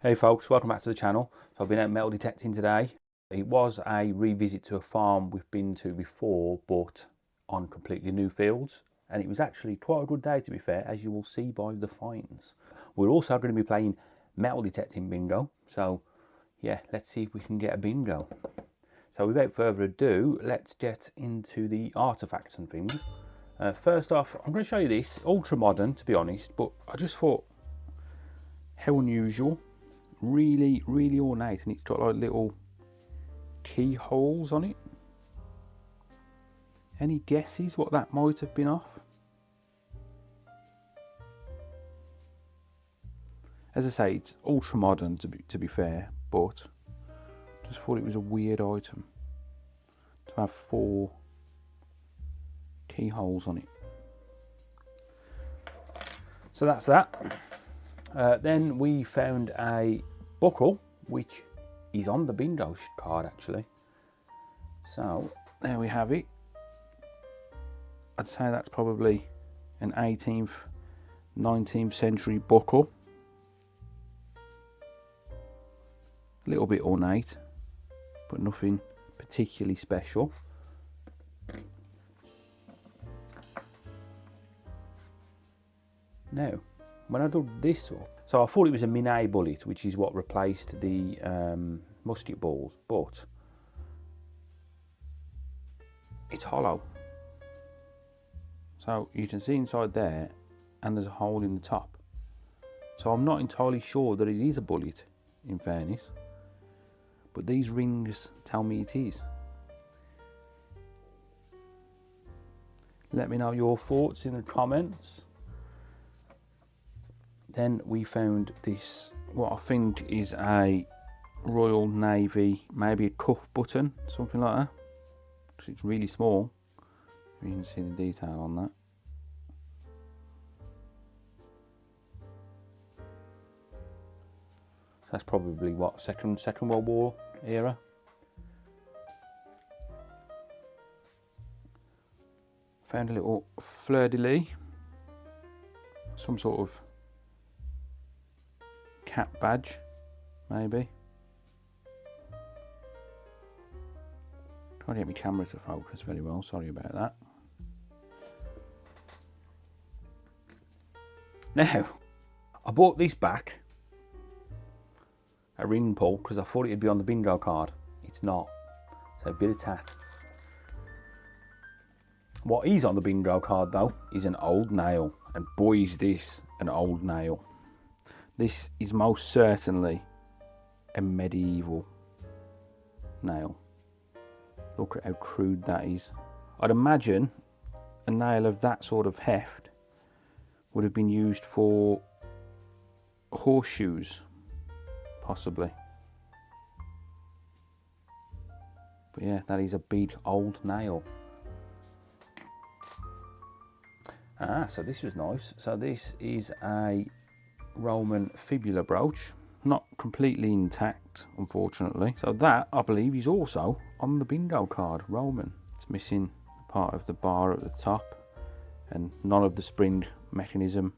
Hey folks, welcome back to the channel. So I've been out metal detecting today. It was a revisit to a farm we've been to before, but on completely new fields. And it was actually quite a good day, to be fair, as you will see by the finds. We're also going to be playing metal detecting bingo. So yeah, let's see if we can get a bingo. So without further ado, let's get into the artifacts and things. First off, I'm going to show you this, ultra modern to be honest, but I just thought how unusual. Really ornate, and it's got like little keyholes on it. Any guesses what that might have been off? As I say, it's ultra modern to be fair, but just thought it was a weird item to have 4 keyholes on it. So that's that. Then we found a buckle, which is on the bingo card actually. So there we have it. I'd say that's probably an 18th, 19th century buckle. A little bit ornate, but nothing particularly special. Now, when I dug this up, so I thought it was a Minet bullet, which is what replaced the musket balls, but it's hollow. So you can see inside there, and there's a hole in the top. So I'm not entirely sure that it is a bullet, in fairness, but these rings tell me it is. Let me know your thoughts in the comments. Then we found this, what I think is a Royal Navy, maybe a cuff button, something like that. Because it's really small. You can see the detail on that. So that's probably what, Second World War era. Found a little fleur-de-lis, some sort of cap badge, maybe. Trying to get my camera to focus very well, sorry about that. Now, I bought this back, a ring pull, because I thought it'd be on the bingo card. It's not, so a bit of tat. What is on the bingo card though is an old nail, and boy is this an old nail. This is most certainly a medieval nail. Look at how crude that is. I'd imagine a nail of that sort of heft would have been used for horseshoes, possibly. But yeah, that is a big old nail. Ah, so this was nice. So this is a Roman fibula brooch, not completely intact unfortunately. So that I believe is also on the bingo card, Roman. It's missing part of the bar at the top and none of the spring mechanism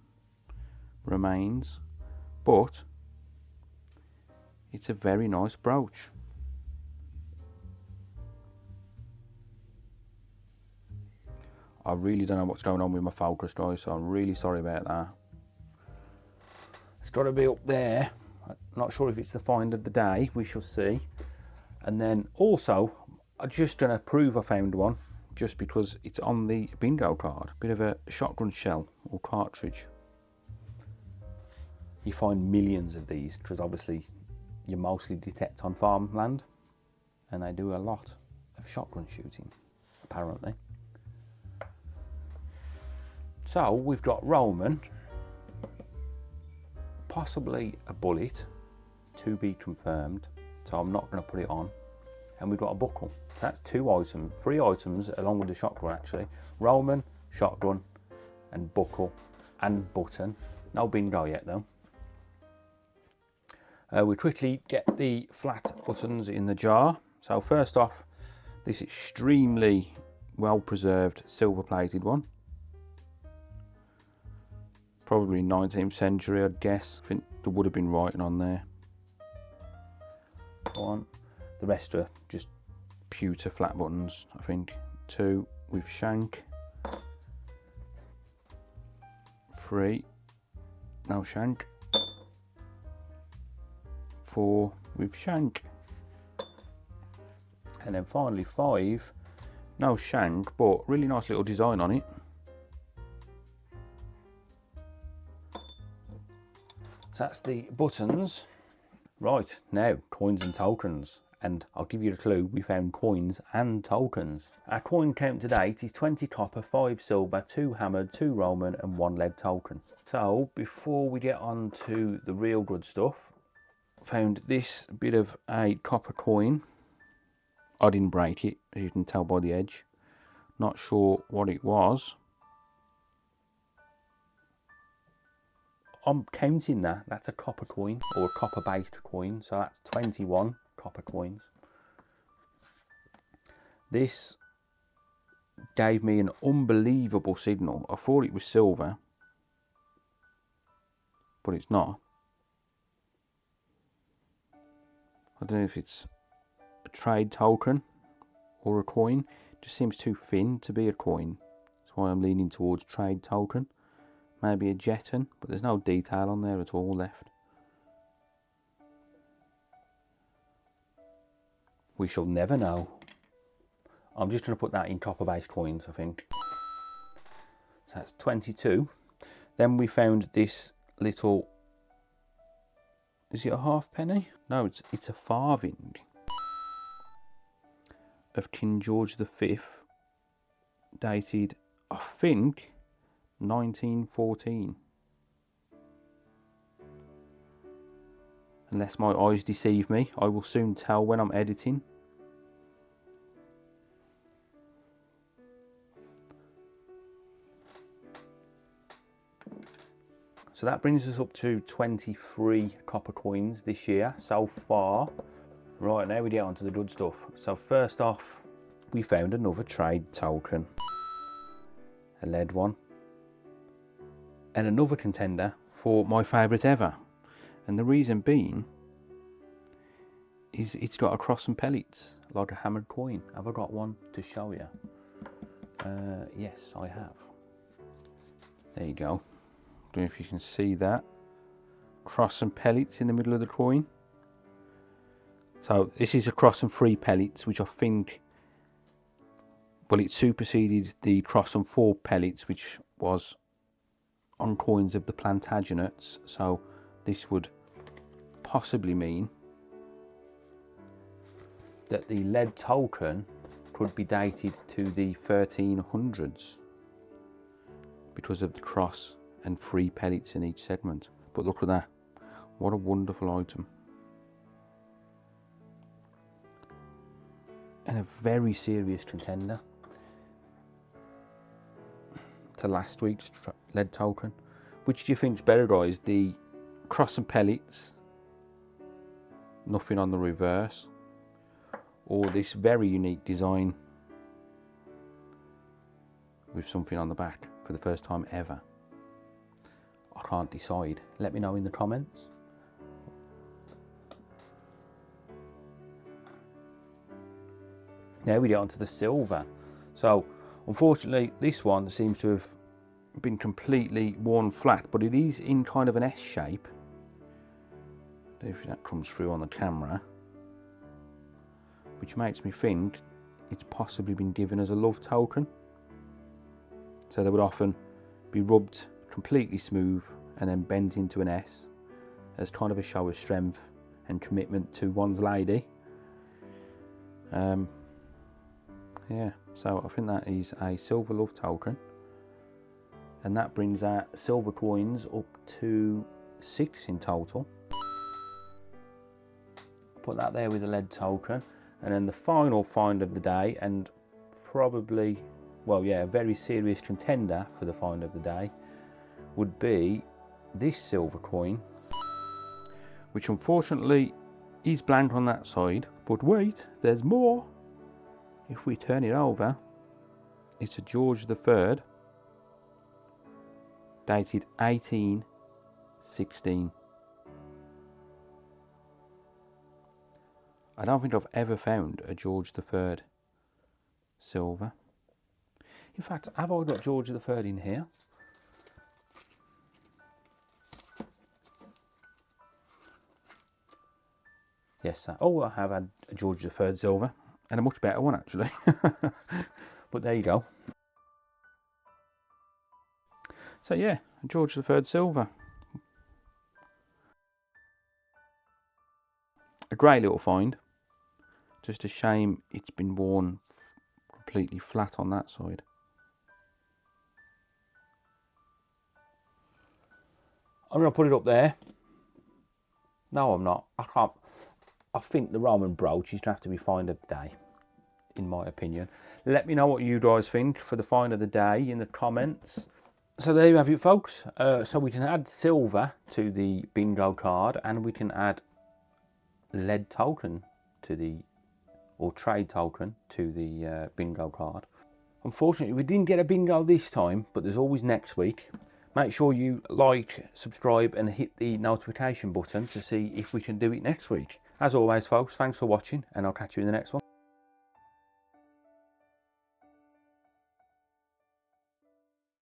remains, but it's a very nice brooch. I really don't know what's going on with my focus, guys, so I'm really sorry about that. It's got to be up there. I'm not sure if it's the find of the day, we shall see. And then also, I'm just going to prove I found one, just because it's on the bingo card. Bit of a shotgun shell or cartridge. You find millions of these, because obviously you mostly detect on farmland, and they do a lot of shotgun shooting, apparently. So we've got Roman, possibly a bullet, to be confirmed, so I'm not going to put it on. And we've got a buckle. That's 3 items along with the shotgun actually. Roman, shotgun, and buckle, and button. No bingo yet though. We quickly get the flat buttons in the jar. So first off, this extremely well preserved silver plated one. Probably 19th century, I'd guess. I think there would have been writing on there. 1. The rest are just pewter flat buttons, I think. 2 with shank. 3, no shank. 4 with shank. And then finally 5, no shank, but really nice little design on it. So that's the buttons. Right, now coins and tokens. And I'll give you a clue, we found coins and tokens. Our coin count to date is 20 copper, 5 silver, 2 hammered, 2 Roman and 1 lead token. So before we get on to the real good stuff, found this bit of a copper coin. I didn't break it, as you can tell by the edge. Not sure what it was. I'm counting that. That's a copper coin, or a copper based coin. So that's 21 copper coins. This gave me an unbelievable signal. I thought it was silver, but it's not. I don't know if it's a trade token or a coin. It just seems too thin to be a coin. That's why I'm leaning towards trade token. Maybe a jeton, but there's no detail on there at all left. We shall never know. I'm just going to put that in copper based coins, I think. So that's 22. Then we found this little, is it a halfpenny? No, it's a farthing of King George V, dated, I think, 1914. Unless my eyes deceive me, I will soon tell when I'm editing. So that brings us up to 23 copper coins this year so far. Right, now we get on to the good stuff. So first off, we found another trade token. A lead one. And another contender for my favourite ever. And the reason being is it's got a cross and pellets, like a hammered coin. Have I got one to show you? Yes, I have. There you go. Don't know if you can see that. Cross and pellets in the middle of the coin. So this is a cross and 3 pellets, which I think, well, it superseded the cross and 4 pellets, which was on coins of the Plantagenets. So this would possibly mean that the lead token could be dated to the 1300s because of the cross and 3 pellets in each segment. But look at that, what a wonderful item. And a very serious contender to last week's lead token. Which do you think's better, guys? The cross and pellets, nothing on the reverse, or this very unique design with something on the back for the first time ever? I can't decide. Let me know in the comments. Now we get on to the silver. So unfortunately this one seems to have been completely worn flat, but it is in kind of an S shape. I don't know if that comes through on the camera, which makes me think it's possibly been given as a love token. So they would often be rubbed completely smooth and then bent into an S as kind of a show of strength and commitment to one's lady. Yeah, so I think that is a silver love token, and that brings our silver coins up to 6 in total. Put that there with the lead token, and then the final find of the day, and probably, well, yeah, a very serious contender for the find of the day, would be this silver coin, which unfortunately is blank on that side. But wait, there's more. If we turn it over, it's a George III, dated 1816. I don't think I've ever found a George III silver. In fact, have I got George III in here? Yes, oh, I have had a George III silver, and a much better one actually. But there you go. So yeah, George III silver. A great little find. Just a shame it's been worn completely flat on that side. I'm going to put it up there. No, I'm not. I can't. I think the Roman brooch is going to have to be find of the day, in my opinion. Let me know what you guys think for the find of the day in the comments. So there you have it, folks. So we can add silver to the bingo card, and we can add lead token to the, or trade token to the bingo card. Unfortunately, we didn't get a bingo this time, but there's always next week. Make sure you like, subscribe and hit the notification button to see if we can do it next week. As always, folks, thanks for watching, and I'll catch you in the next one.